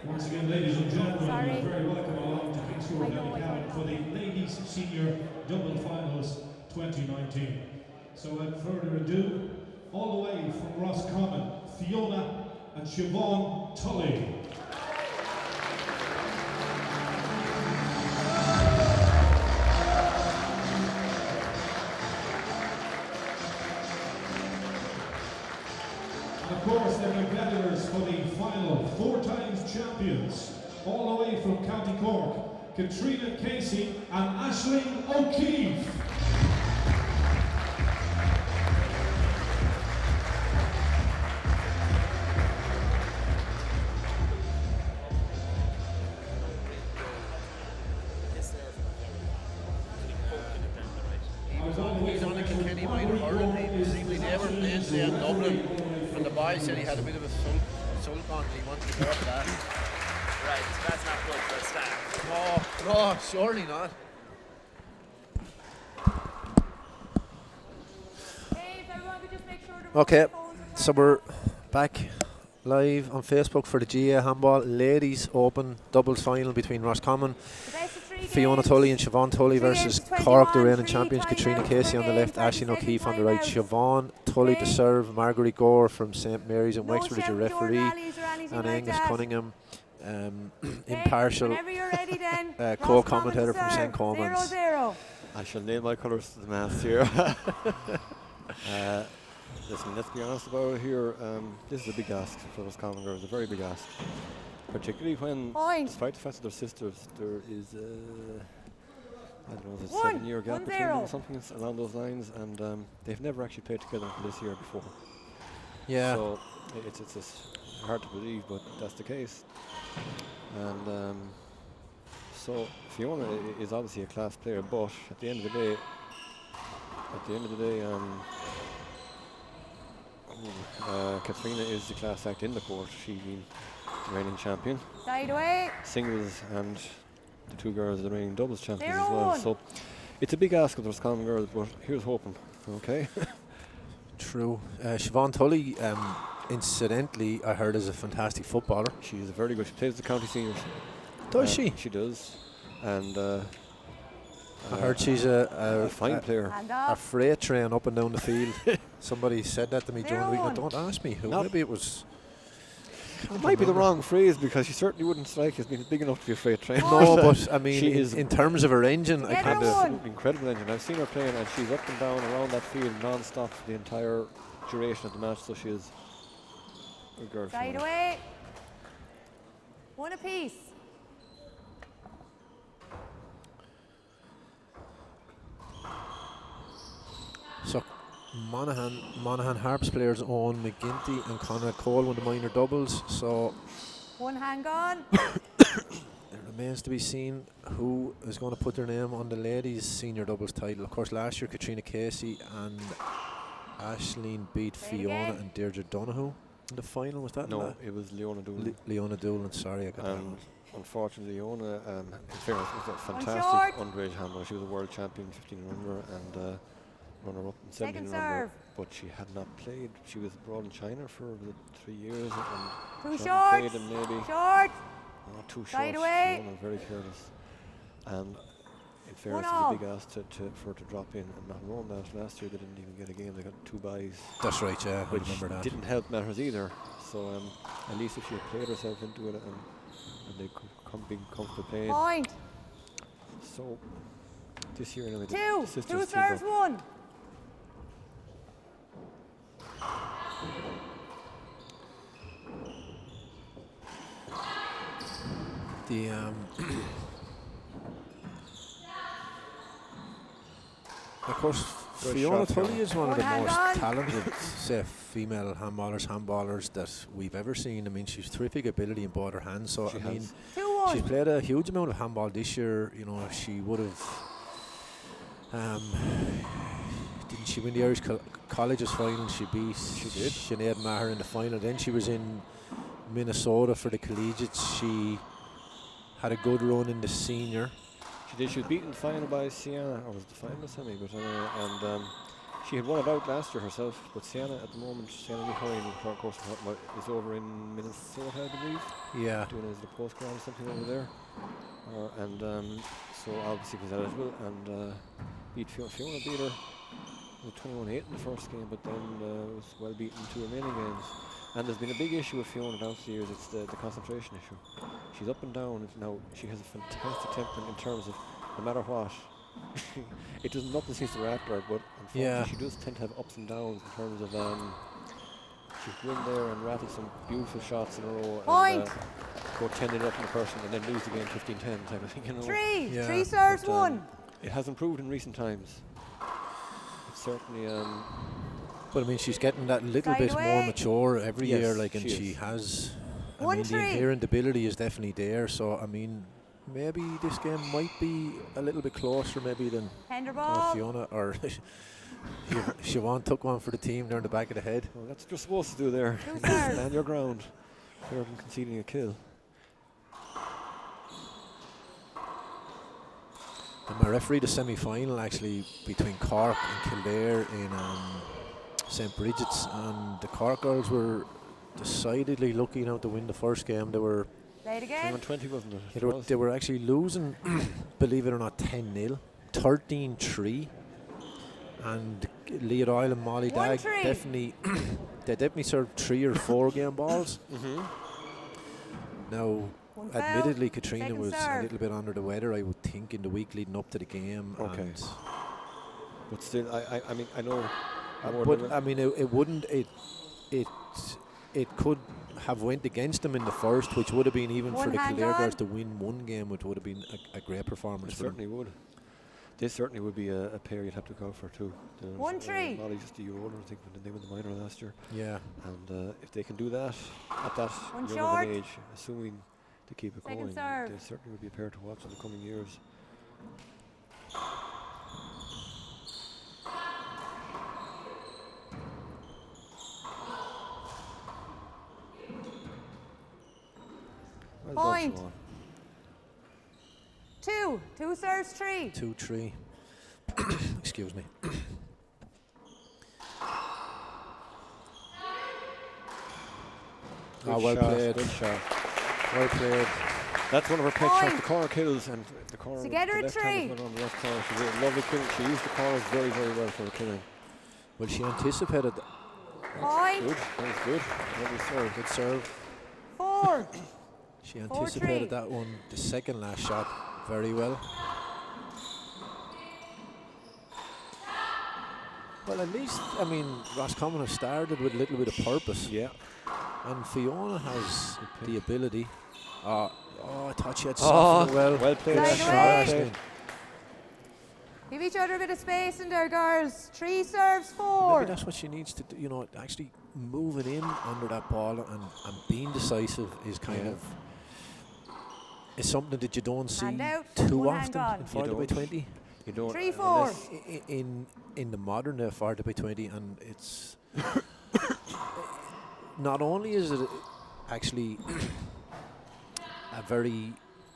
Once again, ladies and gentlemen, you're very welcome along to Kingscourt Academy for the Ladies Senior Double Finals 2019. So without further ado, all the way from Roscommon, Fiona and Siobhan Tully. Of course, they're competitors for the final, 4 times champions, all the way from County Cork, Catriona Casey and Aishling O'Keefe. He's on the Kilkenny minor hurling team. Seemingly they were playing today in Dublin, and the boy said he had a bit of a sulk on and he wanted to go for that. Right, so that's not good for a staff. No, surely not. Okay, so we're back live on Facebook for the GA Handball Ladies Open Doubles Final between Roscommon, Fiona Tully and Siobhan Tully versus Cork, the reigning champions. Catriona Casey on the left, Aishling O'Keefe on the right. Siobhan Tully to serve, Marguerite Gore from St Mary's in Wexford is your referee, and Angus Cunningham, impartial co-commentator from St Coleman's. I shall nail my colours to the mast here. Listen, let's be honest about it here. This is a big ask for those common girls, a very big ask. Particularly when, despite the fact that they're sisters, there is I don't know, there's a 7-year gap between them or something along those lines, and they've never actually played together until this year before. Yeah. So it's hard to believe, but that's the case. And so Fiona is obviously a class player, but at the end of the day, Catriona is the class act in the court. She's been the reigning champion, singles, and the 2 girls are the reigning doubles champions as well. So it's a big ask of those common girls, but here's hoping. Okay. True. Siobhan Tully, incidentally, I heard is a fantastic footballer. She's very good. She plays the county seniors. Does she? She does. And I heard she's a fine player. A freight train up and down the field. Somebody said that to me during the week. Don't ask me who. Maybe it was. It might be the wrong phrase, because she certainly wouldn't strike as being big enough to be a freight train. No, but I mean, she is in terms of her engine, I an can't. incredible engine. I've seen her playing, and she's up and down around that field non-stop for the entire duration of the match. So she is a girl. Side away. 1 apiece. So Monaghan Harps players Owen McGinty and Conrad Cole won the minor doubles. So 1 hang on. it remains to be seen who is going to put their name on the ladies' senior doubles title. Of course, last year Catriona Casey and Aishling beat Fiona and Deirdre Donoghue in the final. Was that? No, it was Leona Doolan. Leona Doolan, sorry, I got that one. Unfortunately, Leona, in fairness, was a fantastic underage handballer. She was a world champion 15 under and runner-up in 17 under, but she had not played. She was abroad in China for 3 years, and too short. Played in maybe short. Oh, too Side short. away. Fiona, very careless. And in fairness, it was a big ask for her to drop in. And not alone that, last year they didn't even get a game. They got 2 byes. That's right, yeah, I remember that. Didn't help matters either. So at least if she had played herself into it and they could be comfortable playing. Point. So this year anyway, 2 serves 1. The of course, Fiona Tully is one of the most talented, say, female handballers that we've ever seen. I mean, she's terrific ability in both her hands. So I mean, she's played a huge amount of handball this year. You know, she would have. Didn't she win the Irish Colleges final? She did. Sinead Maher in the final. Then she was in Minnesota for the collegiates. She had a good run in the senior. She did. She was beaten final by Sienna, or was it the final semi? But and She had won it out last year herself, but Sienna at the moment, Sienna Nicole, of course, is over in Minnesota, I believe. Yeah. Doing a little postgrad or something over there. And so obviously was eligible and beat Fiona. Fiona beat her with 21-8 in the first game, but then was well beaten in 2 remaining games. And there's been a big issue with Fiona down the years. It's the concentration issue. She's up and down. Now she has a fantastic temperament in terms of no matter what. It does nothing seems to rattle her, but unfortunately she does tend to have ups and downs in terms of she can go in there and rattle some beautiful shots in a row and go 10-0 up in the person and then lose the game 15-10 type of thing. You know? Three serves, but, 1. It has improved in recent times. It's certainly. But I mean, she's getting that little bit more mature every year, like, and she has. I mean, the inherent ability is definitely there. So I mean, maybe this game might be a little bit closer, maybe than Fiona or Siobhan took one for the team there in the back of the head. Well, that's what you're supposed to do there. Stand your ground, rather than conceding a kill. And I refereed the semi-final actually between Cork and Kildare in St. Bridget's, and the Cork girls were decidedly lucky now to win the first game. They were 20, wasn't it? They were actually losing, believe it or not, 10-0, 13-3, and Leah Doyle and Molly Dagg definitely they definitely served 3 or 4 game balls. Now, admittedly, Catriona was a little bit under the weather, I would think, in the week leading up to the game. Okay. And but still, I mean, I know. But I mean, it wouldn't. It could have went against them in the first, which would have been, even for the Kildare girls to win one game, which would have been a great performance. It certainly would. This certainly would be a pair you'd have to go for too. 1-3. Molly just a year older, I think, when they won the minor last year. Yeah. And if they can do that at that young age, assuming to keep it going, they certainly would be a pair to watch in the coming years. Point. 2 serves, 3. 2-3. Excuse me. Well played. Good shot. Well played. That's one of her pet shots. The corner kills, and the corner. Together the at left hand 3. went on the left corner. She did a lovely kill. She used the corners very, very well for her killing. Well, she anticipated. Point. Good. That was good. Lovely serve. Good serve. 4. She anticipated that one, the second last shot, very well. Well, at least, I mean, Roscommon have started with a little bit of purpose. Yeah. And Fiona has the ability. I thought she had something well played. Well give each other a bit of space in there, girls. 3 serves, 4. Maybe that's what she needs to do, you know, actually moving in under that ball and being decisive is kind of is something that you don't see too often in 40 by 20. You don't. 3-4. In the modern 40 by 20, and it's not only is it actually a very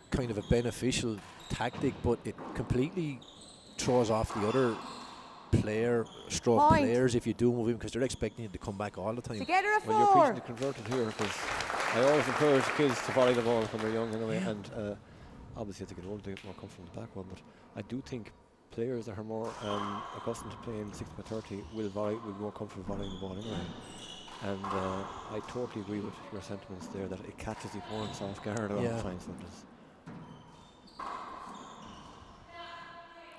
kind of a beneficial tactic, but it completely throws off the other players if you do move in, because they're expecting you to come back all the time. Together a 4. Well, you're preaching to converted here, because I always encourage kids to volley the ball when they're young anyway, and obviously as they get older they get more comfortable with the back one, but I do think players that are more accustomed to playing 60 by 30 will be more comfortable volleying the ball anyway. And I totally agree with your sentiments there, that it catches the opponents off guard a lot of times.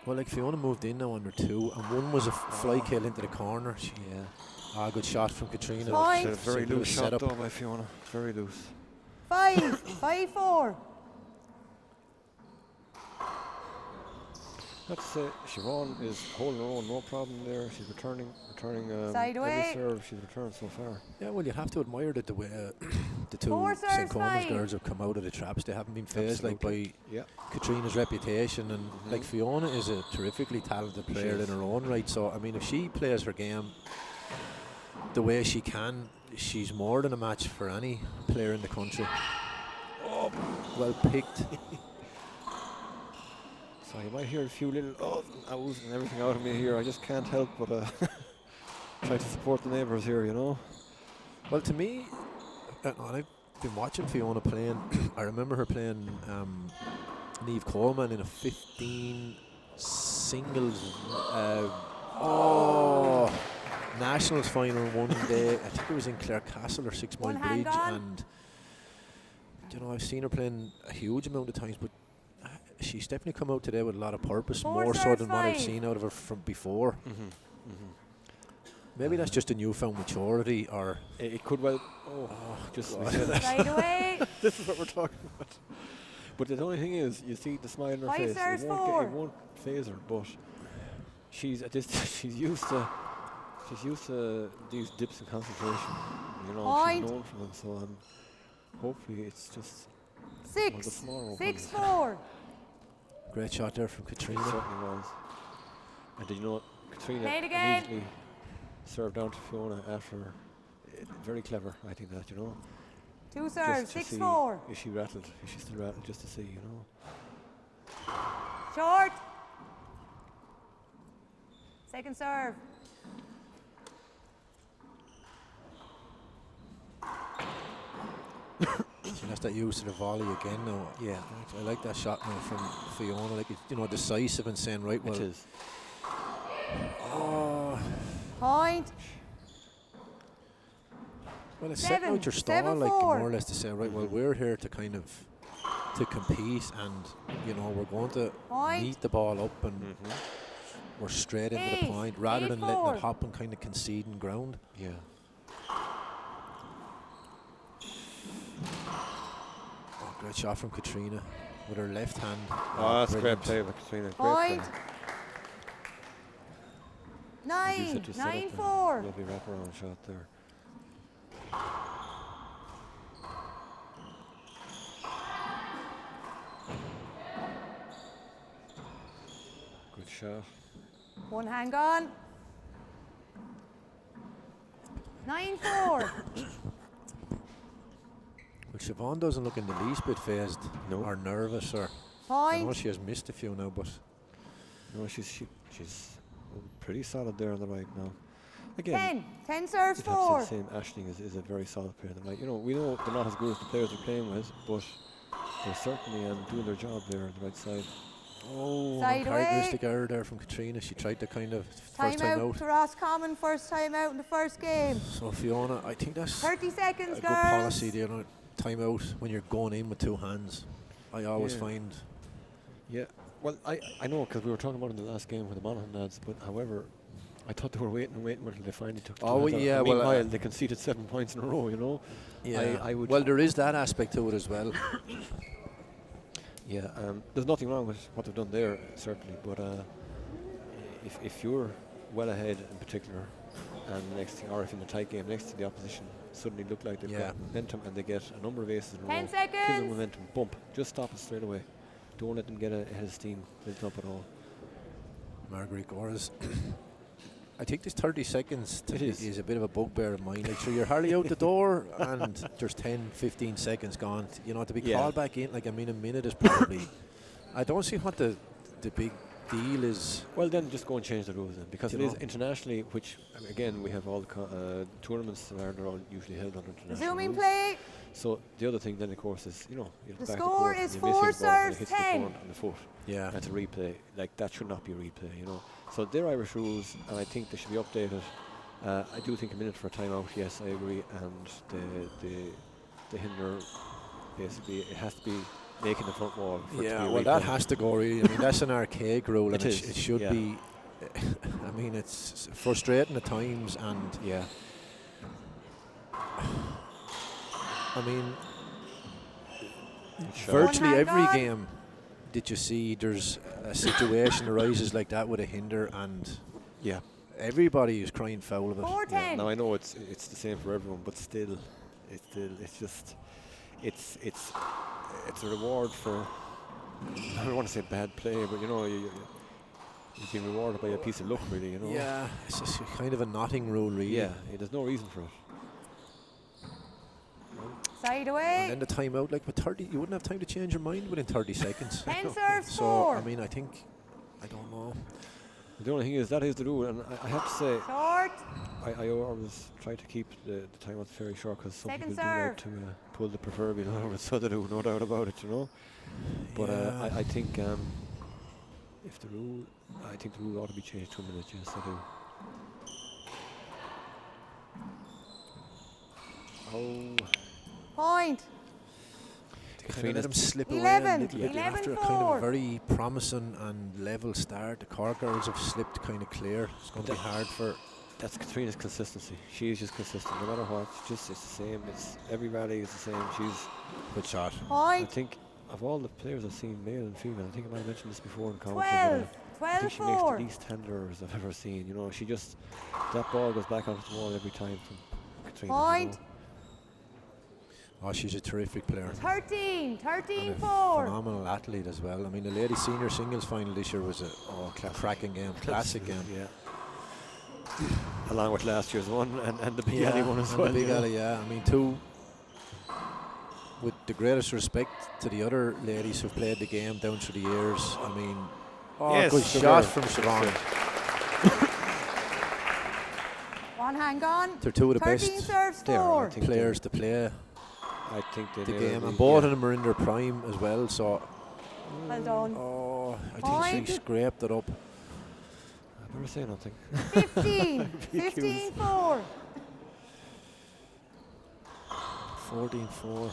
Well, like Fiona moved in now under 2, and one was a fly kill into the corner. Good shot from Catriona. Point. A very loose shot though by Fiona. Very loose. 5-4. That's Siobhan is holding her own, no problem there. She's returning Sideways. every serve she's returned so far. Yeah, well, you have to admire that the way the 2 4 St. serves, Coleman's 5. girls have come out of the traps. They haven't been phased like by Yeah. Catriona's reputation, and like Fiona is a terrifically talented player in her own right. So I mean, if she plays her game the way she can, she's more than a match for any player in the country. Well picked. So you might hear a few little oozing everything out of me here. I just can't help but try to support the neighbours here, you know. Well, to me, I've been watching Fiona playing. I remember her playing Niamh Coleman in a 15 singles nationals final one day. I think it was in Clarecastle or 6 Mile Bridge, and you know, I've seen her playing a huge amount of times, but she's definitely come out today with a lot of purpose, more so than what I've seen out of her from before. Maybe that's just a newfound maturity, or it could well. Just Right away. This is what we're talking about. But the only thing is, you see the smile on her face. It won't phase her, but she's at this. She's used to these dips in concentration. You know, she's known for them. So hopefully it's just 6-4. Great shot there from Catriona. It certainly was. And did you know Catriona immediately served down to Fiona after? Very clever, I think that, you know. 2 serves, 6-4. Is she rattled? Is she still rattled? Just to see, you know. Short. Second serve. She has that use to the volley again now. Yeah, I like that shot now from Fiona. Like, you know, decisive and saying, right, well. It is. Point. Well, it's setting out your stall, like, more or less to say, right, well, we're here to kind of to compete, and you know, we're going to meet the ball up, and we're straight into the point rather than letting it hop and kind of conceding ground. Yeah. Great shot from Catriona with her left hand. That's great play by Catriona. Point. 9-4. Lovely wraparound shot there. Good shot. One hand gone. 9-4. Well, Siobhan doesn't look in the least bit phased or nervous, or I know she has missed a few now, but no, she's pretty solid there on the right now. Again, 10 serves 4. Same Aishling is a very solid player. Like, you know, we know they're not as good as the players they're playing with, but they're certainly doing their job there on the right side. Characteristic error there from Catriona. She tried to kind of first time out to Roscommon, first time out in the first game. So Fiona, I think that's 30 seconds, a good policy there. You know, time out when you're going in with 2 hands. I always find. Yeah, well, I know, because we were talking about it in the last game with the Monaghan lads, but however, I thought they were waiting until they finally took the meanwhile, they conceded 7 points in a row, you know. Yeah, I would. Well, there is that aspect to it as well. Yeah, there's nothing wrong with what they've done there, certainly, but if you're well ahead in particular, and next thing, or if in a tight game, next to the opposition suddenly look like they've got momentum and they get a number of aces in a row, 10 seconds. Give them momentum, bump, just stop it straight away. Don't let them get ahead of steam built up at all. Marguerite Goras. I think this 30 seconds is a bit of a bugbear of mine. Like, so you're hardly out the door and there's 10, 15 seconds gone. You know, to be called back in, like, I mean, a minute is probably. I don't see what the big deal is. Well, then just go and change the rules then, because it is internationally, which, again, we have all the tournaments that are all usually held on international Resuming rules. play. So the other thing then, of course, is, you know, the score is 4 serves 10. On the foot. Yeah. And to replay, like, that should not be a replay, you know. So they're Irish rules, and I think they should be updated. I do think a minute for a timeout, yes, I agree, and the hinder, basically, it has to be making the front wall. Yeah, well, that has to go, really. I mean, that's an archaic rule, and it should be. I mean, it's frustrating at times, and I mean, virtually every game did you see there's a situation arises like that with a hinder, and everybody is crying foul of it. Now I know it's the same for everyone, but still it's just it's a reward for, I don't want to say bad play, but you know, you've been rewarded by a piece of luck, really, you know. Yeah, it's just kind of a notting rule, really. Yeah, there's no reason for it. Side away. And then the timeout, like with 30, you wouldn't have time to change your mind within 30 seconds. 10 serves so, 4. I mean, I don't know. The only thing is, that is the rule, and I have to say, Short. I always try to keep the timeouts very short, because some Second people do like to pull the proverbial over, so they do, no doubt about it, you know. But I think if the rule, I think the rule ought to be changed to a minute. Yes, I do. Oh. Point. Kind of let them slip 11, away a little bit 11 after a kind of a very promising and level start. The Cork girls have slipped kind of clear. It's going to be hard for. That's Catriona's consistency. She is just consistent, no matter what. It's the same. It's every rally is the same. She's good shot. I Point. think of all the players I've seen, male and female, I think I might have mentioned this before in commentary. 12. I think she makes 12-4. the least 10 errors I've ever seen. You know, she just, that ball goes back onto the wall every time from Catriona. Point. You know. Oh, she's a terrific player. 13. 13-4. Phenomenal athlete as well. I mean, the ladies senior singles final this year was a cracking game, classic game. Yeah. Along with last year's one and the Big Alley one as well. The Big Alley, yeah. I mean, with the greatest respect to the other ladies who've played the game down through the years. I mean, yes, good shot from Siobhan. One hand gone. They're two of the 13 best serves 4. players to play I think the game, and both of them are in their prime as well. So, Well done. I think Point. she scraped it up. I better say nothing. 15. 15-4. 14-4.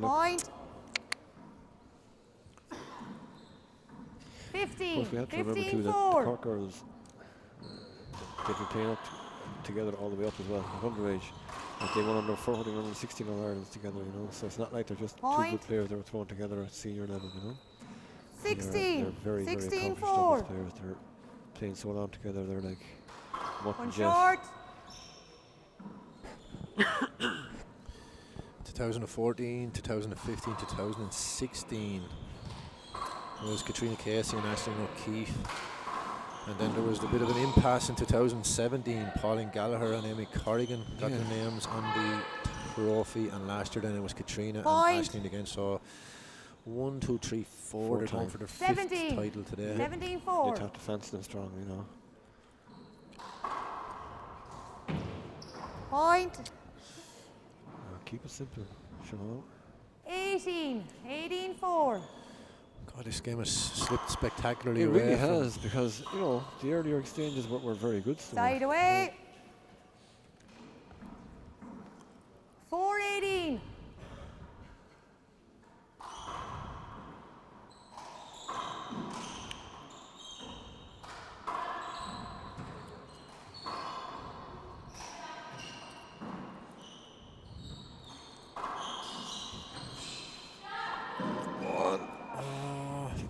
Point. Of course, we have to remember too that the 15-4. Cork girls, they've been playing up together all the way up as well, at underage. Like they won under 14, under 16 All Irelands together, you know. So it's not like they're just two Point. good players that were thrown together at senior level, you know. 16. They're very, very accomplished 16-4. doubles players. They're playing so long together. They're like Mutt One and short. 2014, 2015, 2016. It was Catriona Casey and Aishling O'Keefe. And then there was a bit of an impasse in 2017. Pauline Gallagher and Amy Corrigan got their names on the trophy. And last year then it was Catriona Point. and Aishling again. So 1, 2, 3, 4. They're going for their 17. fifth title today. 17-4. You'd have to fancy them strong, you know. Point. Keep it simple, Siobhan. 18. 18-4. God, this game has slipped spectacularly It away. really from has, because, you know, the earlier exchanges were very good still. Side away. 4-18.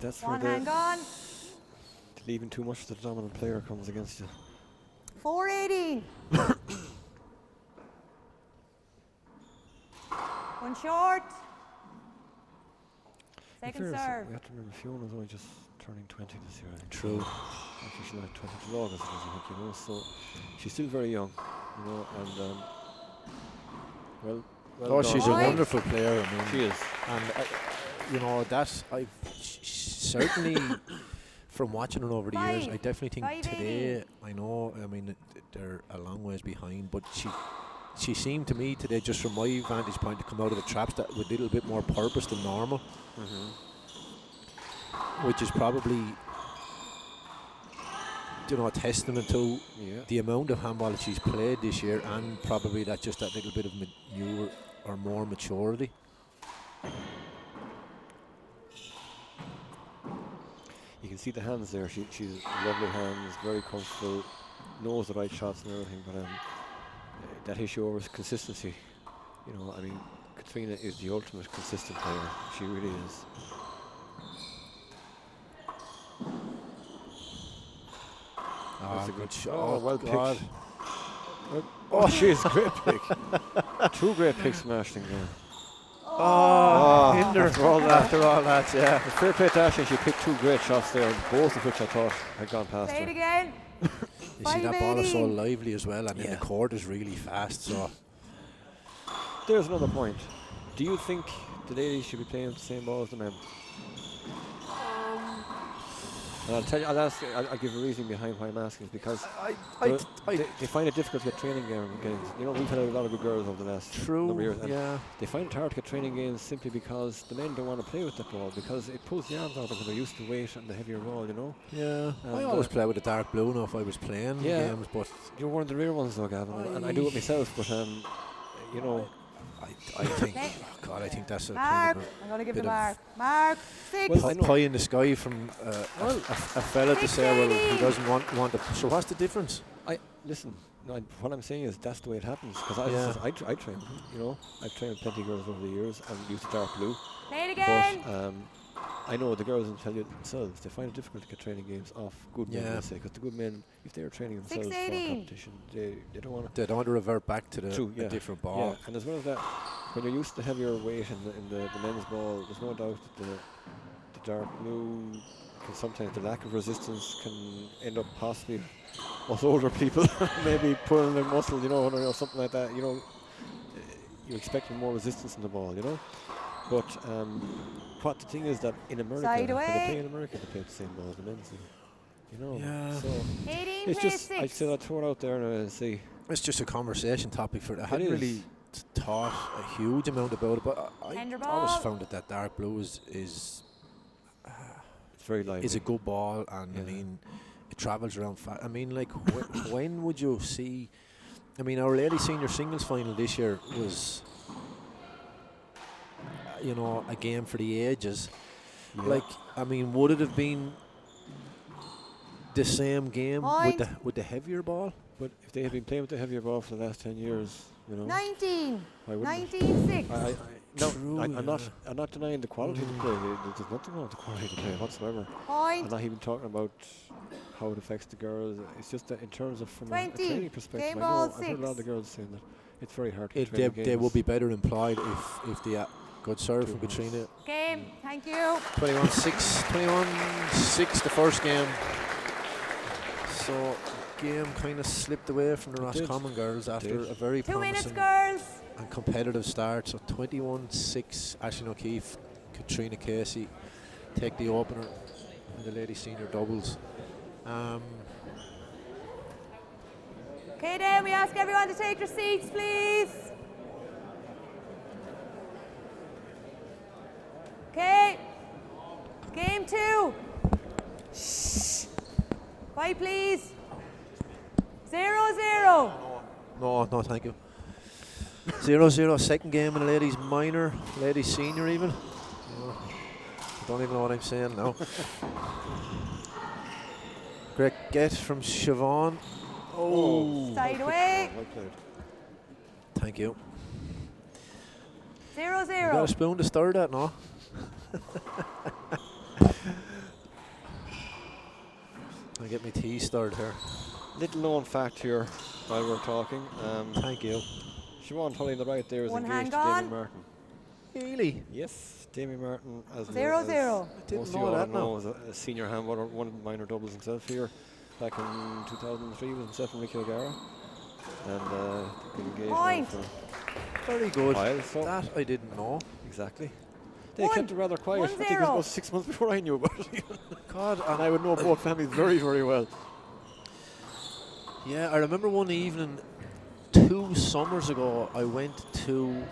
That's where One hand gone. leaving too much to the dominant player comes against you. 4-18. One short. Second In fairness, serve. we have to remember Fiona's only just turning 20 this year, I think. True. Actually, she's like 20 till August, I think, you know, so she's still very young, you know, and well Oh, she's a Point. wonderful player. I mean, She is. And you know, that's certainly from watching her over the years, I definitely think today. I know. I mean, they're a long ways behind, but she seemed to me today, just from my vantage point, to come out of the traps that with a little bit more purpose than normal, which is probably, you know, a testament to the amount of handball that she's played this year, and probably that just that little bit of newer or more maturity. You can see the hands there. She's lovely hands, very comfortable, knows the right shots and everything. But that issue over is consistency. You know, I mean, Catriona is the ultimate consistent player. She really is. That's a good shot. Oh, well God. picked. Oh, she's a great pick. Two great picks from Aishling there. After all that, yeah. Fair play to Aishling, she picked two great shots there, both of which I thought had gone past Play it her. again. You see that ball is so lively as well, and then the court is really fast. So There's another point. Do you think the ladies should be playing with the same ball as the men? And I'll tell you, I'll give a reason behind why I'm asking, is because they find it difficult to get training games. You know, we've had a lot of good girls over the last number of years. And they find it hard to get training games simply because the men don't want to play with that ball, because it pulls the arms out because they're used to weight and the heavier ball, you know. Yeah, I always play with the dark blue now if I was playing games, but you're one of the rare ones though, Gavin, and I do it myself, but you know, I think, oh God, I think that's a Mark, kind of I'm going to give the Mark. Mark, 6. well, pie in the sky from a fella to say, well, he doesn't want it. So what's the difference? Listen. No, what I'm saying is that's the way it happens. Because I train, you know, I've trained plenty of girls over the years and used the dark blue. Play it again. But I know the girls will tell you themselves they find it difficult to get training games off good men. I say, because the good men, if they're training themselves for competition, they don't want to. They don't want to revert back to a different ball. Yeah, and as well as that, when you're used to heavier weight in the men's ball, there's no doubt that the dark blue, can sometimes the lack of resistance can end up possibly us older people maybe pulling their muscle, you know, or something like that. You know, you're expecting more resistance in the ball, you know. But what the thing is that in America, when they play in America, they play the same ball as the men's, you know. Yeah. So it's just, I said I'd throw it out there and see. It's just a conversation topic for it. I hadn't really thought a huge amount about it, but I always found that dark blue is it's very lively. Is a good ball, and I mean, it travels around fast. I mean, like, when would you see? I mean, our lady senior singles final this year was, you know, a game for the ages. Yeah. Like, I mean, would it have been the same game with the heavier ball? But if they had been playing with the heavier ball for the last 10 years, you know. 19-6. I'm not denying the quality of the play. There's nothing wrong with the quality of the play whatsoever. I'm not even talking about how it affects the girls. It's just that in terms of from a training perspective, I've heard a lot of the girls saying that it's very hard to train games. They would be better employed if they good serve from Catriona. Game, thank you. 21-6 the first game. So game kind of slipped away from the Roscommon girls after a very 2 minutes, promising girls. and competitive start. So 21-6, Aishling O'Keefe, Catriona Casey take the opener in the ladies senior doubles. Okay, then we ask everyone to take your seats, please. Okay, game 2. Shh. Quiet, please. 0-0. No, thank you. 0-0, second game in the ladies minor, ladies senior even. I don't even know what I'm saying now. Great get from Siobhan. Oh. Side away. Thank you. 0-0. You got a spoon to stir that, no? I'll get my tea stirred here. Little known fact here while we're talking. Thank you. Siobhan Tully on the right there is One engaged to hand Damien Martin. Really? Yes, Damien Martin as 0-0. Didn't know that now. As a senior handballer, won minor doubles himself here back in 2003 with himself and Ricky O'Gara. And been engaged Point. for very good. So that I didn't know. Exactly. They kept it rather quiet. 1-0. I think it was about 6 months before I knew about it. God, and I would know both families very, very well. Yeah, I remember one evening 2 summers ago, I went to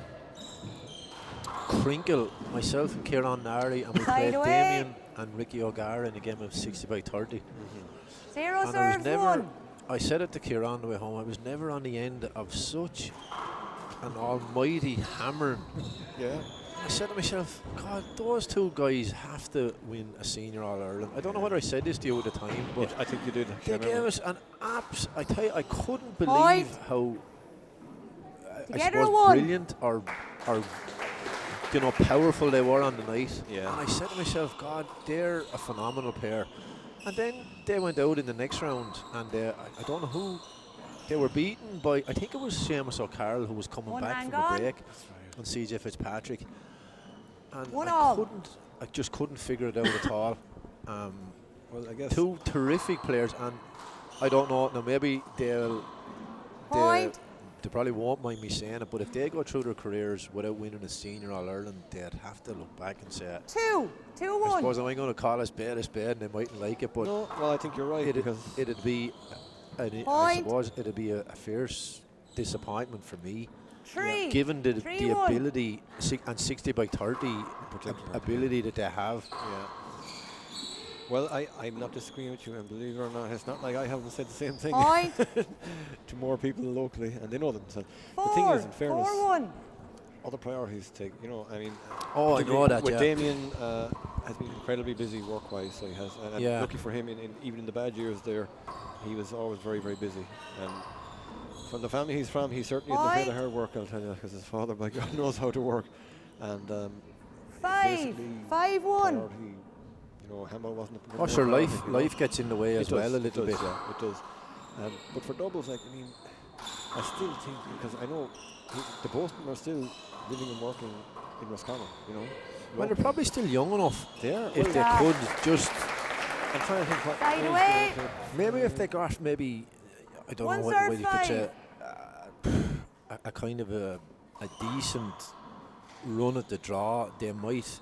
Crinkle, myself and Kieran Nari, and we played Damien and Ricky O'Gara in a game of 60-30. 0 and serves 1. I said it to Kieran on the way home, I was never on the end of such an almighty hammering. Yeah. I said to myself, God, those 2 guys have to win a senior All-Ireland. I don't know whether I said this to you at the time, but I think you did. They gave us an I tell you, I couldn't believe how I suppose brilliant or you know, powerful they were on the night. Yeah. And I said to myself, God, they're a phenomenal pair. And then they went out in the next round, and I don't know who they were beaten by. I think it was Seamus O'Carroll who was coming back from the break, and CJ Fitzpatrick. And I just couldn't figure it out at all. Well, I guess 2 terrific players, and I don't know. Now maybe they'll they probably won't mind me saying it, but if they go through their careers without winning a senior All-Ireland, they'd have to look back and say, 2-1. I suppose I'm going to call a spade, and they mightn't like it, but no, well, I think you're right. It'd be, I suppose, it'd be a fierce disappointment for me. Given the ability and 60 by 30 ability that they have. Yeah. Well, I'm not disagreeing with you, and believe it or not, it's not like I haven't said the same thing to more people locally, and they know themselves. The thing is, in fairness, 4-1. other priorities take, I mean, I know that, with Damien has been incredibly busy work-wise, so he has, and I'm lucky for him, even in the bad years there, he was always very, very busy. And from the family he's from, he certainly isn't afraid of hard work, I'll tell you, because his father, by God, knows how to work. And 5-1. Hammer wasn't a sure, life gets in the way as well a little bit. Yeah, it does. But for doubles, I still think, because I know the both of them are still living and working in Roscommon, Well, they're probably still young enough. They are. If they could just... I'm trying to think what... Side away. Maybe if they got I don't know what way you could say, a kind of a decent run at the draw, they might...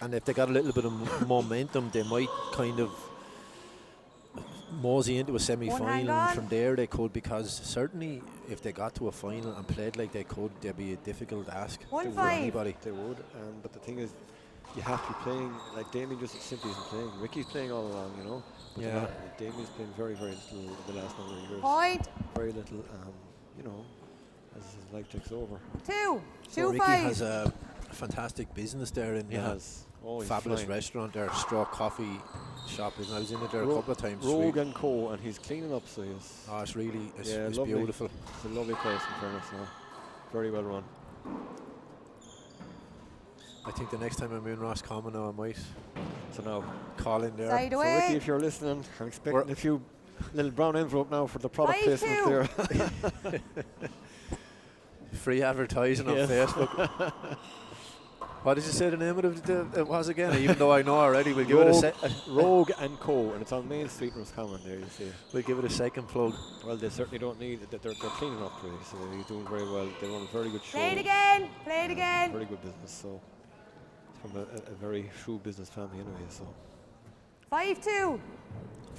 And if they got a little bit of momentum, they might kind of mosey into a semi-final, and from there they could, because certainly if they got to a final and played like they could, they'd be a difficult ask for anybody. They would, but the thing is, you have to be playing, like Damien just simply isn't playing. Ricky's playing all along, But Damien's playing very, very little in the last number of years. Very little, as his life takes over. 2-5. Ricky has a fantastic business there in fabulous restaurant there, Straw Coffee Shop. I was in it there a couple of times. Rogue and Co, and he's cleaning up, so he's... Oh, it's really, it's lovely. beautiful. It's a lovely place, in fairness now. Very well run. I think the next time I'm in Roscommon now, I might now call in there. Side so away. Ricky, if you're listening, I'm expecting a few little brown envelope now for the product placement there. Free advertising on Facebook. What did you say the name of it was again? Even though I know already, we'll give it a Rogue and Co, and it's on Main Street in Roscommon there, you see. We'll give it a second plug. Well, they certainly don't need it. They're cleaning up really, so they're doing very well. They run a very good show. Play it again. Very good business, so it's from a very shrewd business family anyway, so. 5-2.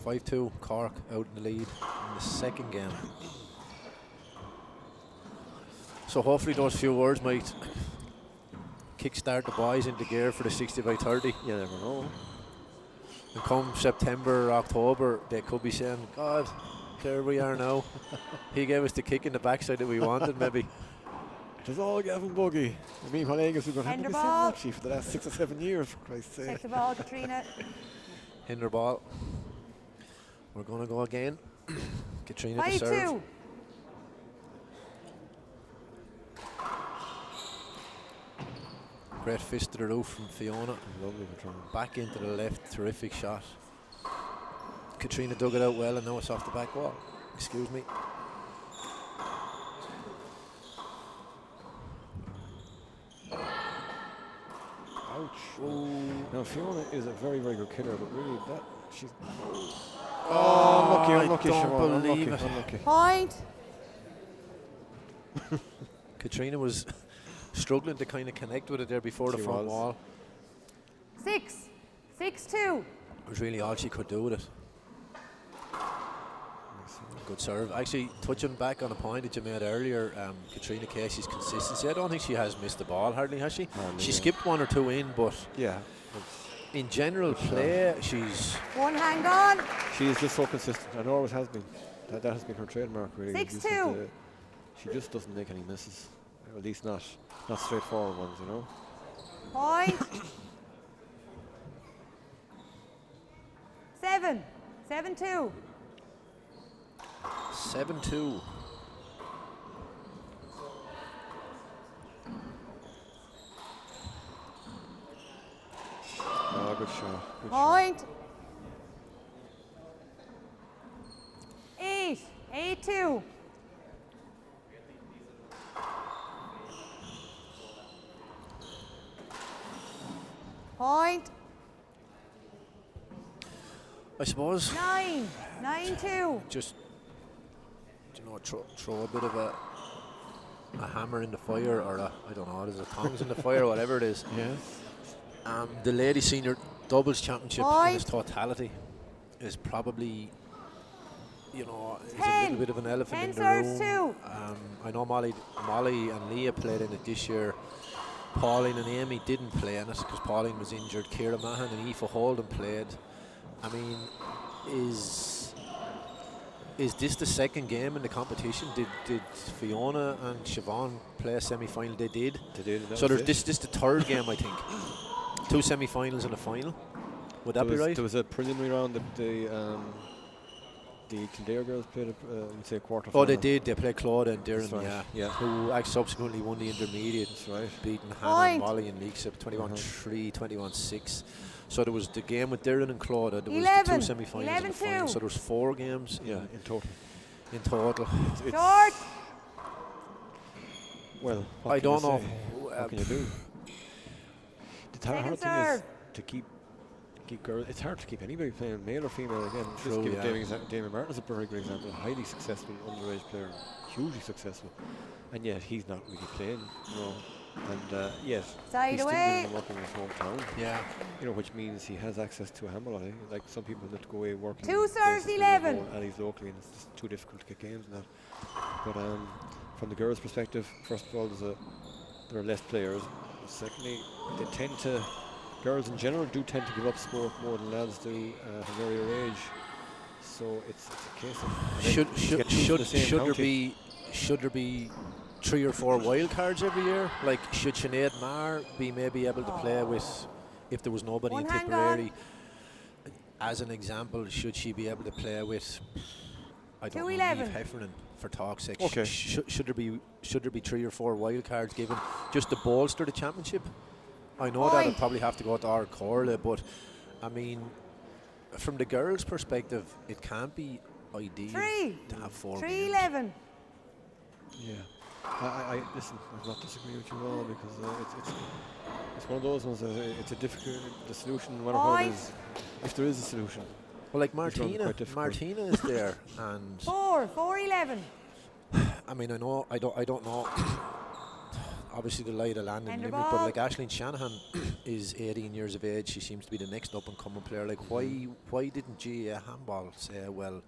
5-2, Cork out in the lead in the second game. So hopefully those few words might kickstart the boys into gear for the 60 by 30. You never know. And come September, October, they could be saying, God, there we are now. He gave us the kick in the backside that we wanted, maybe. It was all Gavin Buggy. I mean, what Angus we've been having this season actually for the last 6 or 7 years, for Christ's sake. Take the ball, Catriona. Hinder ball. We're going to go again. Catriona to serve. 5-2. Great fist to the roof from Fiona. Lovely return. Back into the left, terrific shot. Catriona dug it out well, and now it's off the back wall. Excuse me. Ouch. Oh. Now Fiona is a very, very good killer, but really she's... unlucky, Siobhan. Unlucky. Point. Catriona was struggling to kind of connect with it there before the front wall. 6-2. It was really all she could do with it. Good serve. Actually, touching back on a point that you made earlier, Catriona Casey's consistency. I don't think she has missed the ball hardly, has she? She skipped one or two in, but in general play, she's... One hand on. She is just so consistent, and always has been. That has been her trademark, really. 6-2. She just doesn't make any misses, or at least not straightforward ones, you know. Point. 7-2. 7-2. Oh, good shot. Good Point. shot. 8-2. Point. I suppose 9-2. just throw a bit of a a hammer in the fire, or I don't know, there's a tongs in the fire, whatever it is. Yeah. The ladies senior doubles championship in its totality is probably, you know, is a little bit of an elephant in the room. I know Molly and Leah played in it this year. Pauline and Amy didn't play in it because Pauline was injured. Ciara Mahan and Aoife Holden played. I mean, is this the second game in the competition? Did Fiona and Siobhan play a semi-final? They did. So there's this the third game, I think. 2 semi-finals and a final. Would that be right? There was a preliminary round that the Kildare girls played a quarter final. Oh, they did. They played Claude and Darren, yeah. Who actually subsequently won the intermediate. That's right. Beating Hannah and Molly and Leaks up 21-3, 21-6. So there was the game with Darren and Claude. There was the 2 semi-finals and a final. So there was 4 games in total. Short. Well, I don't know. What can you do? The hard thing is to keep girls. It's hard to keep anybody playing, male or female. Again, just give Damien Martin as a very good example. Highly successful underage player, hugely successful, and yet he's not really playing. You know, and yet he's still doing the work in his hometown. Yeah, you know, which means he has access to a handball. Like some people that go away working. 2 serves 11. And he's locally, and it's just too difficult to get games and that. But from the girls' perspective, first of all, there are less players. Secondly, they tend to. Girls in general do tend to give up sport more than lads do at a very early age. So it's a case of should there be 3 or 4 wild cards every year? Like, should Sinead Marr be maybe able to play with, if there was nobody in Tipperary, as an example, should she be able to play with, I don't know, Eve Heffernan, for talk's sake? Okay. Should there be 3 or 4 wild cards given just to bolster the championship? I know that I'd probably have to go to our Corla, but I mean, from the girls' perspective, it can't be ideal to have 4 3 11. Yeah, I listen. I'm not disagreeing with you at all, because it's one of those ones that it's a difficult. The solution, no matter what it is, if there is a solution. Well, like Martina is there, and 4 11. I mean, I don't know. Obviously, the lie of the land and limit, but like Aishling Shanahan is 18 years of age. She seems to be the next up-and-coming player. Like, why didn't GAA Handball say, well,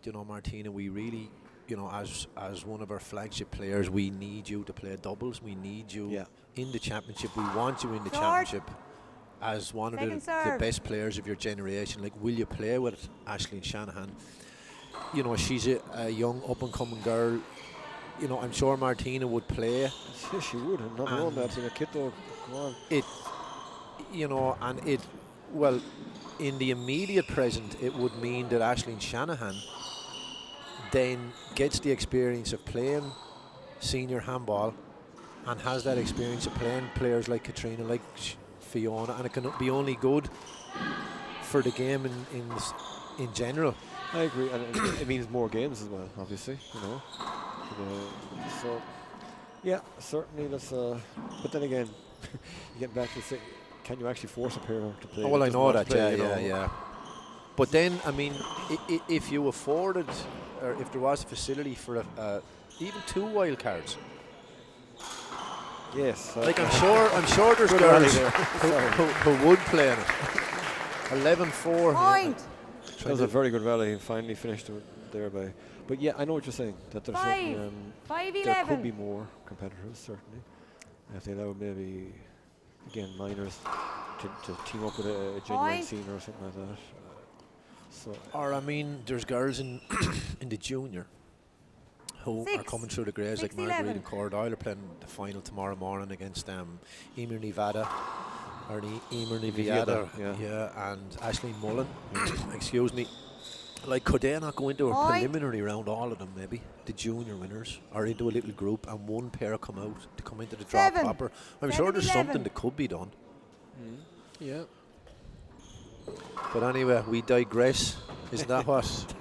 you know, Martina, we really, you know, as one of our flagship players, we need you to play doubles. We need you in the championship. We want you in the championship as one of the best players of your generation. Like, will you play with Aishling Shanahan? You know, she's a young up-and-coming girl. You know, I'm sure Martina would play. Yes, she would. I'm not wrong that being a kid though. Come on. Well, in the immediate present, it would mean that Aishling Shanahan then gets the experience of playing senior handball and has that experience of playing players like Catriona, like Fiona, and it can be only good for the game in general. I agree, and it means more games as well, obviously, you know. So, yeah, certainly that's. But then again, you get back to say, can you actually force a player to play? Oh, well, I know that, yeah. But then, I mean, if you afforded, or if there was a facility for even 2 wild cards. Yes. Like, I'm sure there's girls who would play in it. 11-4. Point. That was a very good rally, and finally finished thereby. But yeah, I know what you're saying. That there's there could be more competitors, certainly. If they allow maybe, again, minors to team up with a genuine senior or something like that. Or I mean, there's girls in in the junior who are coming through the grades, like Marguerite and Cora Doyle are playing the final tomorrow morning against Emer Nevada. Or Emer Nevada, and Aishling Mullen. Excuse me. Like, could they not go into a preliminary round, all of them, maybe, the junior winners, or into a little group, and one pair come into the draw proper? I'm sure there's something that could be done. Yeah. But anyway, we digress. Isn't that what?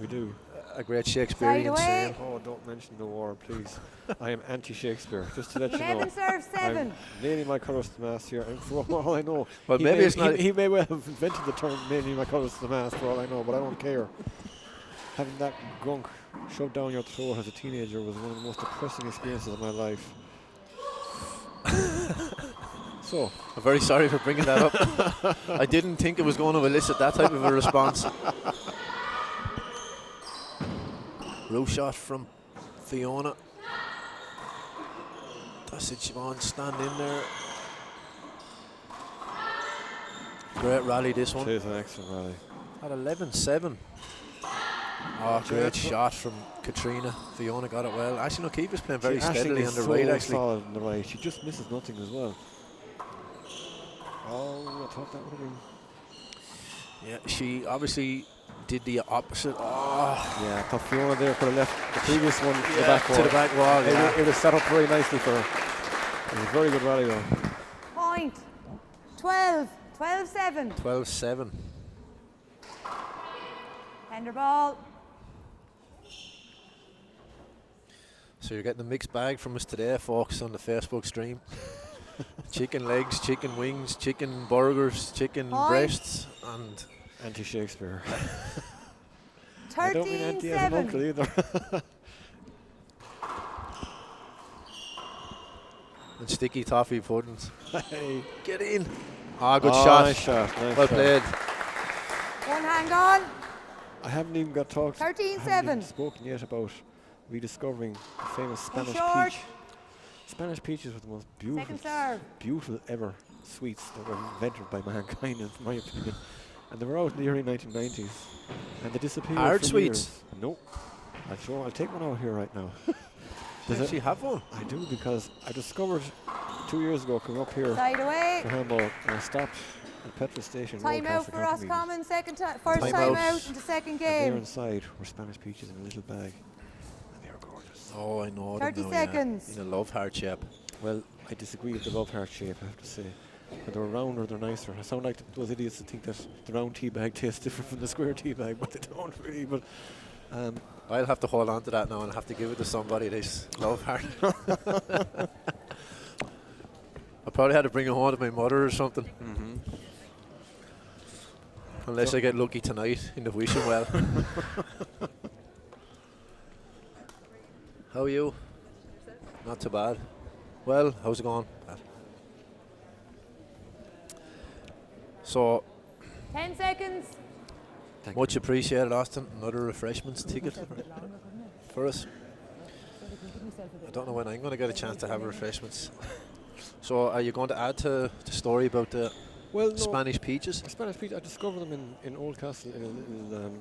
We do. A great Shakespearean saying. Oh, don't mention the war, please. I am anti-Shakespeare, just to let you know. 11 serves 7. I'm nailing my colours to the mast here, and for all I know, well, he may well have invented the term nailing my colours to the mast, for all I know, but I don't care. having that gunk shoved down your throat as a teenager was one of the most depressing experiences of my life. So, I'm very sorry for bringing that up. I didn't think it was going to elicit that type of a response. Row shot from Fiona. That's it, Siobhan, stand in there. Great rally, this one. It is an excellent rally. At 11-7. Oh, great shot from Catriona. Fiona got it well. Aishling O'Keefe's playing very steadily on the right, actually. Solid on the right. She just misses nothing as well. Oh, I thought that would have been. Yeah, she obviously did the opposite. Oh. Yeah, I thought Fiona there could have left the previous one to the back wall. To the back wall, yeah. It was set up very nicely for her. It was a very good rally though. Point. 12. 12-7. 12-7. Tender ball. So you're getting a mixed bag from us today, folks, on the Facebook stream. Chicken legs, chicken wings, chicken burgers, chicken breasts, and anti-Shakespeare. 13-7. I don't mean anti as an uncle either. And sticky toffee puddings. Hey. Get in. Ah, good shot. Nice shot. Nice well shot. played. One hand on. I haven't even got talked. 13-7. Spoken yet about rediscovering the famous Spanish short. peach. Spanish peaches were the most Second serve. beautiful ever sweets that were invented by mankind, in my opinion. And they were out in the early 1990s, and they disappeared. Hard for sweets? years. Nope. I'll take one out here right now. Does actually have one? I do, because I discovered 2 years ago coming up here Side away. for handball, and I stopped at the petrol station. Time out for Roscommon. First time out in the second There game. inside were Spanish peaches in a little bag, and they were gorgeous. Oh, I know. 30 them now, seconds. Yeah. In a love heart shape. Well, I disagree with the love heart shape, I have to say. When they're rounder, they're nicer. I sound like those idiots that think that the round tea bag tastes different from the square tea bag, but they don't really. But I'll have to hold on to that now and have to give it to somebody, this love heart. I probably had to bring it home to my mother or something. Unless I get lucky tonight in the wishing well. How are you? Not too bad. Well, how's it going? Bad. So, 10 seconds. much appreciated, Austin. Another refreshments ticket for us. I don't know when I'm going to get a chance to have refreshments. So, are you going to add to the story about the Spanish peaches? Spanish peaches, I discovered them in Oldcastle in a little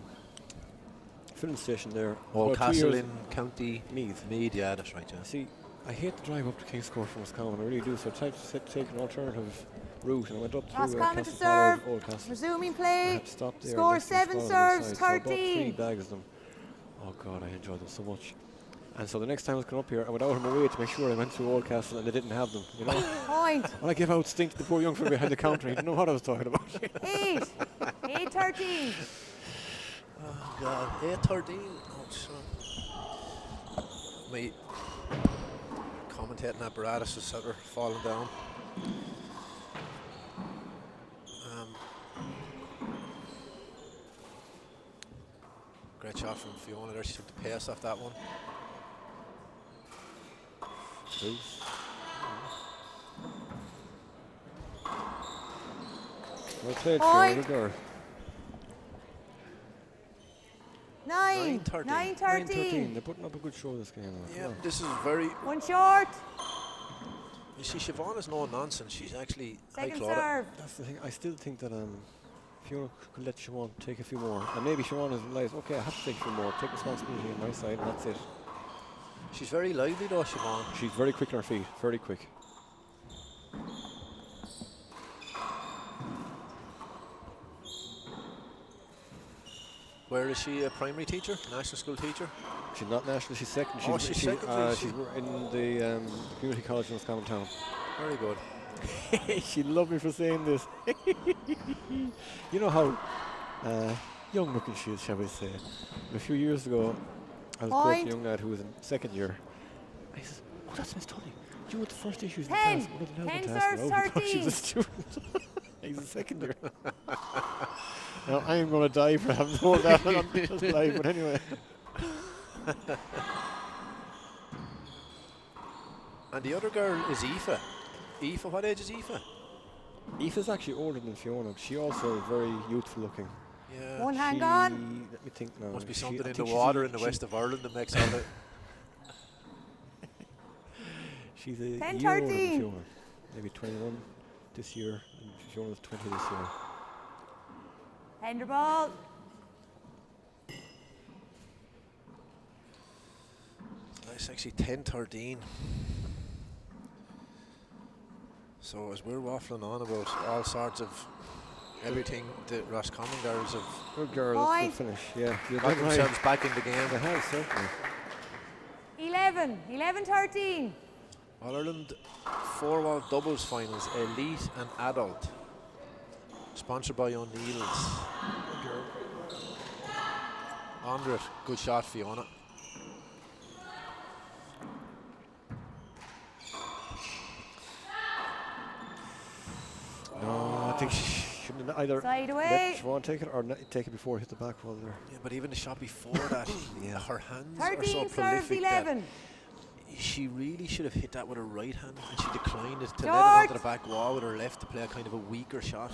filling station there. Oldcastle in County Meath. Meath, yeah, that's right. Yeah. See, I hate to drive up to King's Court from Roscommon, I really do, so I tried to take an alternative route, and I went up through Roscommon to Castle serve. Pollard, Oldcastle. Resuming I play. had to stop there. Score next to 7 Roscommon serves, inside, so I bought 3 13. bags of them. Oh God, I enjoyed them so much. And so the next time I was coming up here, I went out of my way to make sure I went through Oldcastle and they didn't have them, you know. Point. Well, I gave out stink to the poor young fella behind the counter. He didn't know what I was talking about. 8. 8-13. Oh God, 8-13. Oh, son. My commentating apparatus is sort of falling down. Great shot from Fiona there. She took the pace off that one. Well played, Point. Fiona. 9. 9-13. 9-13. They're putting up a good show this game. Yeah, this is very. One short. You see, Siobhan is no nonsense. She's actually high Second clawed. serve. That's the thing. I still think that Fiona could let Siobhan take a few more. And maybe Siobhan has realised, okay, I have to take a few more. Take responsibility on my side, and that's it. She's very lively though, Siobhan. She's very quick on her feet. Very quick. Where is she? A primary teacher? National school teacher? She's not national, she's second. Oh, she's secondary. She's in the community college in Roscommon Town. Very good. She'd love me for saying this. You know how young looking she is, shall we say. A few years ago, I was coaching a young lad who was in second year. I said, oh, that's Miss Tully. You were the first issues in the class. 10 serves, 13. She's a student. He's a second year. Now, I am going to die for having told that on just live, but anyway. And the other girl is Aoife. Aoife, what age is Aoife? Aoife's actually older than Fiona. She also is very youthful looking. Yeah. One hand gone. Let me think now. Must be something in the water in the west of Ireland that makes all the... She's a 10, year older than 13. Fiona. Maybe 21 this year, and Fiona's 20 this year. Handball. ball. It's actually 10-13. So as we're waffling on about all sorts of everything, the Roscommon girls have Good girl, good finish. Yeah, got themselves back in the game. They have, certainly. 11-13. All-Ireland 4-wall doubles finals, elite and adult. Sponsored by O'Neill's. Under it, good shot, Fiona. No, I think she shouldn't have either Side away. let Siobhan take it or take it before it hit the back wall there. Yeah, but even the shot before that, yeah, her hands are 13 so serves prolific 11. that she really should have hit that with her right hand, and she declined it to let it Short. onto the back wall with her left to play a kind of a weaker shot.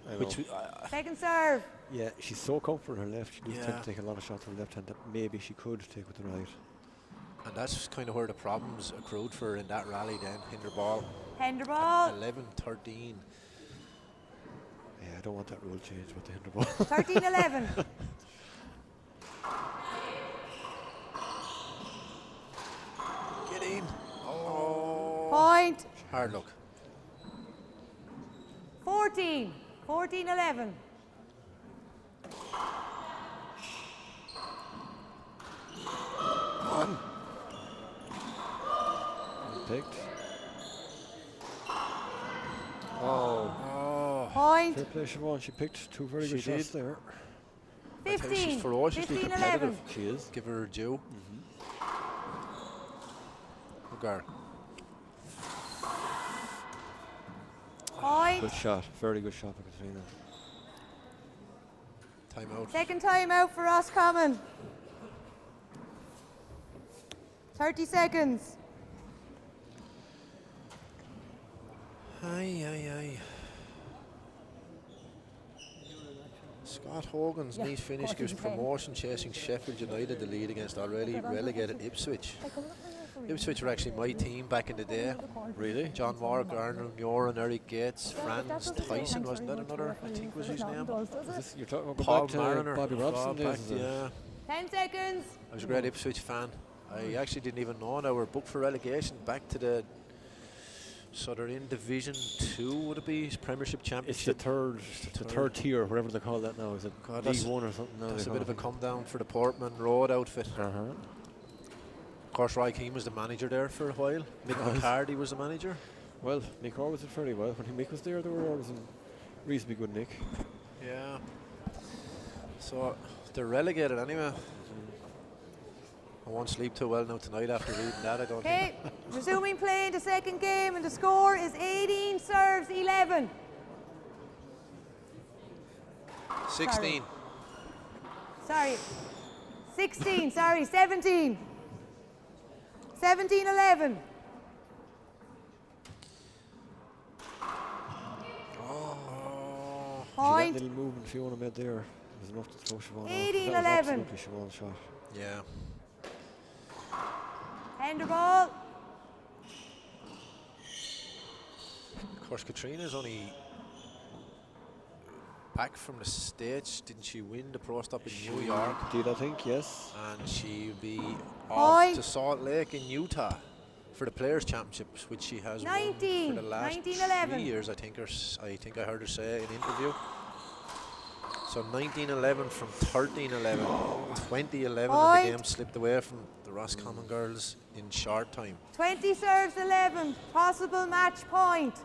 I Which know. Second serve. Yeah, she's so comfortable with her left. She does Yeah. tend to take a lot of shots with her left hand that maybe she could take with the right. and that's kind of where the problems accrued for her in that rally then, hinder ball. Handball. 11-13. Yeah, I don't want that rule change with the hinder ball. 13-11. Get in. Oh. Point. Hard luck. 14-11. Picked. Oh. Oh. Point. Fair play, Siobhan. She picked two very good She shots did. there. I think 15. she's ferociously 15-11. competitive. She is. Give her her due. Good girl. Point. Good shot. Very good shot by Catriona. Time out. Second time out for Roscommon. 30 seconds. Aye, aye, aye. Scott Hogan's neat finish gives promotion chasing Sheffield United the lead against already relegated Ipswich. Ipswich were actually my team back in the day. Really? John Mark, Arnold Muir, Eric Gates, Franz Tyson, wasn't that another, I think was his name? You're talking about Paul back to Mariner. Bobby Robson days, Back, is it? yeah. 10 seconds. I was a great Ipswich fan. I actually didn't even know now we're booked for relegation back to the, so they're in Division 2, would it be? Premiership It's Championship. the third tier, whatever they call that now. Is it God, League that's- 1 or something? now That's they a bit of call a come down for the Portman Road outfit. it? Of course, Roy Keane was the manager there for a while. Mick McCarthy was the manager. Well, Nick always did fairly well. When Mick was there, they were always in reasonably good nick. Yeah. So they're relegated anyway. I won't sleep too well now tonight after reading that, I don't Okay, resuming play in the second game, and the score is 18 serves 11. think. 16. Sorry. 16, sorry, 17. 17-11. Oh. That Point. little movement Fiona made there was enough to throw Siobhan off. 18-11. That was absolutely Siobhan's shot. Yeah. Handball. Of course, Catriona's only back from the States. Didn't she win the Pro Stop in New York? Did I think, yes. And she'll be off Point. to Salt Lake in Utah for the Players' Championships, which she has 19, won for the last 19-11. 3 years, I think I heard her say in an interview. So 19-11 from 13-11. 20-11 and the Point. game slipped away from the Roscommon girls in short time. 20 serves 11. Possible match point.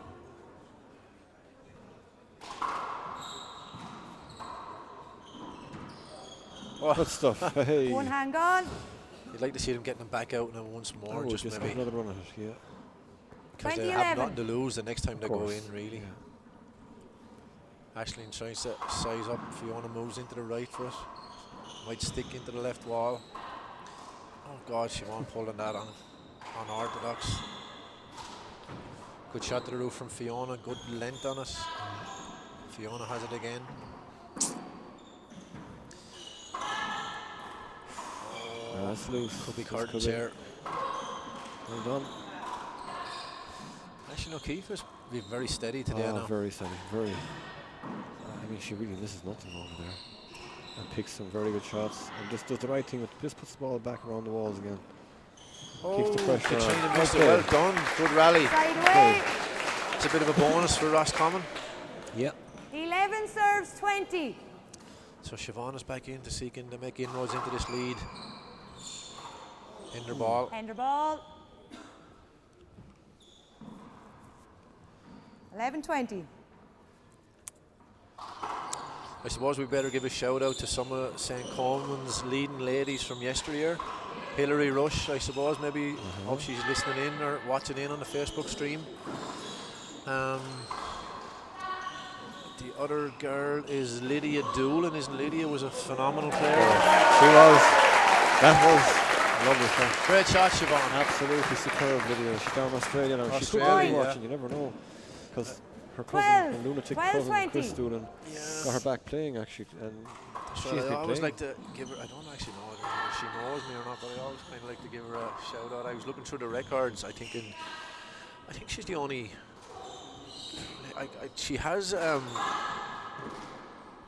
Good stuff. Hey. One hand gone. You'd like to see them getting them back out now once I more, would just just maybe. have another run at it, yeah. Because they 20-11. have nothing to lose the next time they go course, in, really. yeah. Aishling tries to size up. Fiona moves into the right for it. Might stick into the left wall. Oh God, Siobhan pulling that on unorthodox. Good shot to the roof from Fiona. Good length on it. Fiona has it again. That's loose. Could be curtains here. Well done. Aishling O'Keefe has been very steady today now. Very steady. Very. I mean, she really misses nothing over there. And picks some very good shots. And just does the right thing. Just puts the ball back around the walls again. Keeps the pressure on. Catriona missed it. Well done. Good rally. Side away. It's a bit of a bonus for Roscommon. Yeah. 11 serves 20. So Siobhan is back into seeking to make inroads into this lead. Ender ball. Ender ball. 11-20. I suppose we better give a shout out to some of St. Coleman's leading ladies from yesteryear. Hilary Rush, I suppose, maybe hope she's listening in or watching in on the Facebook stream. The other girl is Lydia Doolin. Isn't Lydia was a phenomenal player? She was. That was lovely shot. Great shot, Siobhan. Absolutely superb video. She's down Australia now. She could Australia, be yeah. watching, you never know. Because her cousin, her lunatic cousin, 20. Chris Doolin, got her back playing actually. And So she's I been always playing. like to give her, I don't actually know if she knows me or not, but I always kind of like to give her a shout out. I was looking through the records, I think she's the only, she has a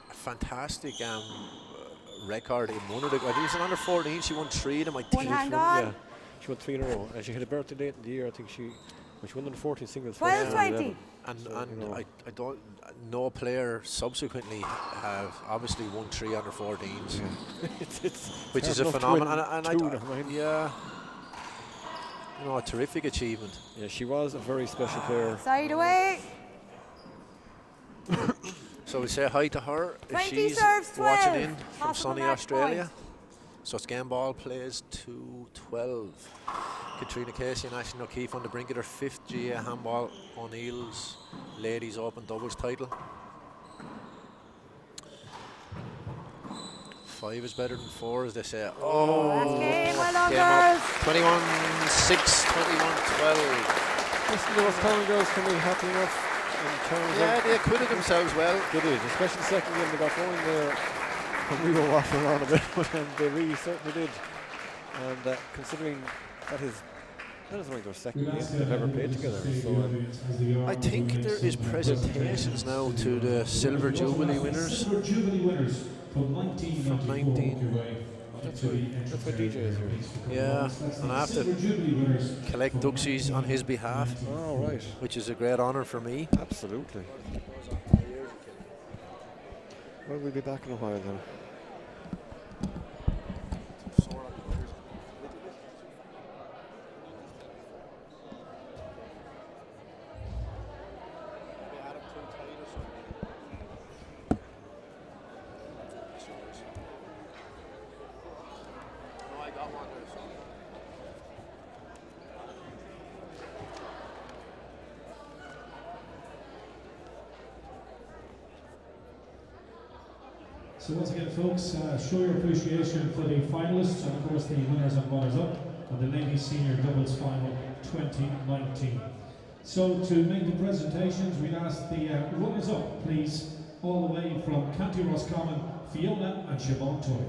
fantastic record in one of the, I think it's an under 14, she won 3 of them, I think. hand on. Yeah, she won 3 in a row. And she had a birthday late in the year, I think she won the 14 singles. 12-20. And you know. I don't, no player subsequently have obviously won 3 under 14s, which is a phenomenon. Yeah, you know, a terrific achievement. Yeah, she was a very special player. Side away. So we say hi to her if 20 she's serves 12. watching in from Possible sunny match Australia. point. So Scan Ball plays 2-12. Catriona Casey and Aishling O'Keefe on the brink of their 5th GA Handball O'Neill's Ladies Open Doubles title. 5 is better than 4, as they say. Oh, Last game, well done, game up. girls. 21-6, 21-12. Listen, the Roscommon girls can be happy enough in terms Yeah, of. they acquitted themselves well. They did, especially second game. They got going there. And we were waffling around a bit, but they really certainly did. And considering that is like their second game they've ever played together. So I think there is presentations now to the Silver Jubilee winners Silver Jubilee winners from 1994. that's what DJ is here. Yeah, and I have to collect Duxies on his behalf, Oh, right. which is a great honour for me. Absolutely. Well, we'll be back in a while then. So once again, folks, show your appreciation for the finalists and of course the winners and runners-up of the Ladies Senior Doubles Final 2019. So to make the presentations, we'd ask the runners-up, please, all the way from County Roscommon, Fiona and Siobhan Tully.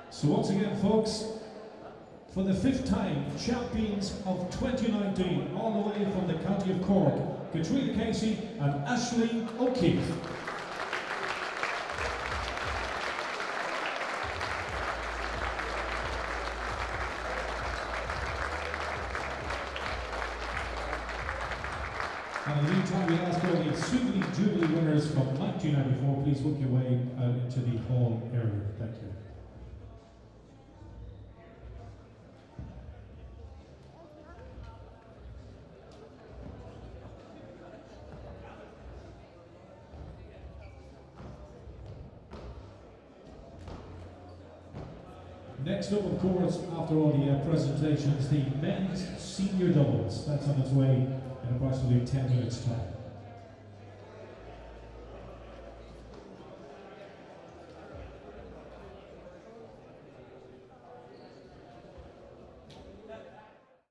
So once again, folks, For the 5th time, champions of 2019, all the way from the county of Cork, Catriona Casey and Aishling O'Keefe. And in the meantime, we'll ask all the Sweetly Jubilee winners from 1994, please work your way out into the hall area. Thank you. Next up, of course, after all the presentations, the men's senior doubles. That's on its way in approximately 10 minutes' time.